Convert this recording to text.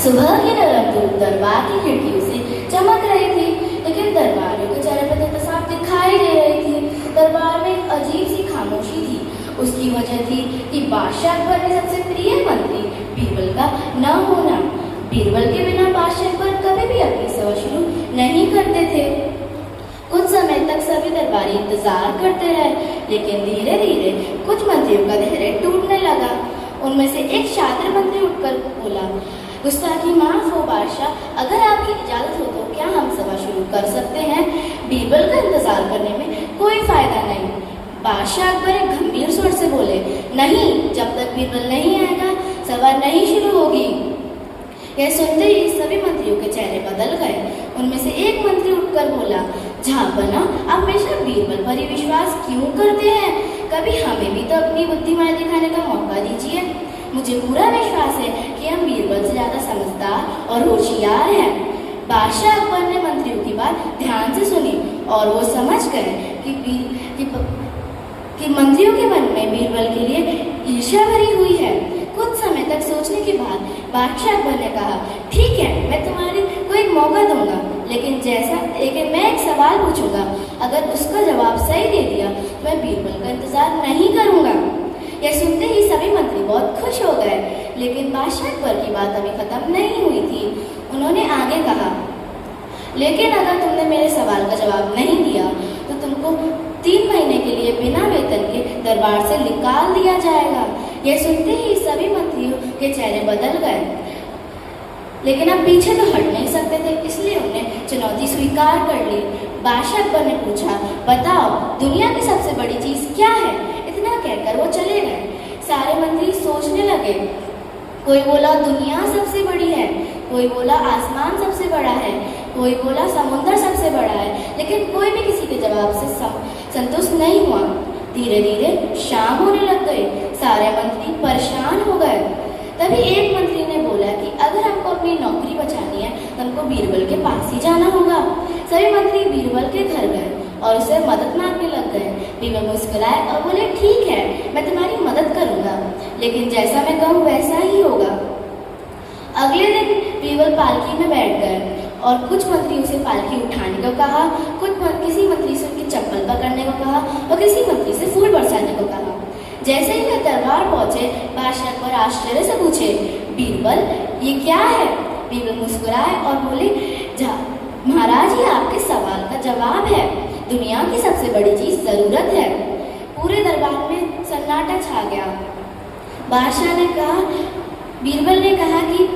सुबह की नरम धूप दरबार की खिड़कियों से चमक रही थी, लेकिन दरबारियों के चेहरे पर तो साफ दिखाई दे रही थी। दरबार में एक अजीब सी खामोशी थी। उसकी वजह थी कि बादशाह अकबर के सबसे प्रिय मंत्री बीरबल का न होना। बीरबल के बिना बादशाह अकबर कभी भी अपनी सेवा शुरू नहीं करते थे। कुछ समय तक सभी दरबारी इंतजार करते रहे, लेकिन धीरे धीरे कुछ मंत्रियों का धैर्य टूटने लगा। उनमें से एक शातिर मंत्री उठकर बोला, गुस्ताखी माफ हो बादशाह, अगर आपकी इजाजत हो तो क्या हम सभा शुरू कर सकते हैं? बीरबल का इंतजार करने में कोई फायदा नहीं। बादशाह अकबर एक गंभीर स्वर से बोले, नहीं, जब तक बीरबल नहीं आएगा सभा नहीं शुरू होगी। यह सुनते ही सभी मंत्रियों के चेहरे बदल गए। उनमें से एक मंत्री उठकर बोला, झापना, आप हमेशा बीरबल पर ही विश्वास क्यों करते हैं? कभी हमें भी तो अपनी बुद्धिमान दिखाने का मौका दीजिए। मुझे पूरा विश्वास है कि हम बीरबल से ज्यादा समझदार और होशियार हैं। बादशाह अकबर ने मंत्रियों की बात ध्यान से सुनी और वो समझ गए कि मंत्रियों के मन में बीरबल के लिए ईर्ष्या भरी हुई है। कुछ समय तक सोचने के बाद बादशाह अकबर ने कहा, ठीक है, मैं तुम्हारे को एक मौका दूंगा, लेकिन मैं एक सवाल पूछूंगा। अगर उसका जवाब सही दे दिया तो मैं बीरबल का इंतजार नहीं करूंगा। यह सुनते ही सभी मंत्री बहुत खुश हो गए, लेकिन बादशाह अकबर की बात अभी खत्म नहीं हुई थी। उन्होंने आगे कहा, लेकिन अगर तुमने मेरे सवाल का जवाब नहीं दिया तो तुमको 3 महीने के लिए बिना वेतन के दरबार से निकाल दिया जाएगा। यह सुनते ही सभी मंत्रियों के चेहरे बदल गए, लेकिन अब पीछे तो हट नहीं सकते थे, इसलिए उन्होंने चुनौती स्वीकार कर ली। बादशाह अकबर ने पूछा, बताओ, दुनिया की सबसे बड़ी चीज क्या है? इतना कहकर वो चले गए। सारे मंत्री सोचने लगे। कोई बोला दुनिया सबसे बड़ी है, कोई बोला आसमान सबसे बड़ा है, कोई बोला समुद्र सबसे बड़ा है, लेकिन कोई भी किसी के जवाब से संतुष्ट नहीं हुआ। धीरे धीरे शाम होने लग गई। सारे मंत्री परेशान हो गए। तभी एक मंत्री ने बोला कि अगर हमको अपनी नौकरी बचानी है तो हमको बीरबल के पास ही जाना होगा। सभी मंत्री बीरबल के घर गए और उसे मदद मांगने लग गए। बीरबल मुस्कुराए और बोले, ठीक है, मैं तुम्हारी मदद करूंगा, लेकिन जैसा मैं कहूँ वैसा ही होगा। अगले दिन बीरबल पालकी में बैठ गए और कुछ मंत्रियों से पालकी उठाने को कहा, किसी मंत्री से उनकी चप्पल पकड़ने को कहा और किसी मंत्री से फूल बरसाने को कहा। जैसे ही वे दरबार पहुंचे, बादशाह अकबर आश्चर्य से पूछे, बीरबल, ये क्या है? बीरबल मुस्कुराए और बोले, महाराज, ये आपके सवाल का जवाब है। दुनिया की सबसे बड़ी चीज जरूरत है। पूरे दरबार में सन्नाटा छा गया। बादशाह ने कहा, बीरबल ने कहा कि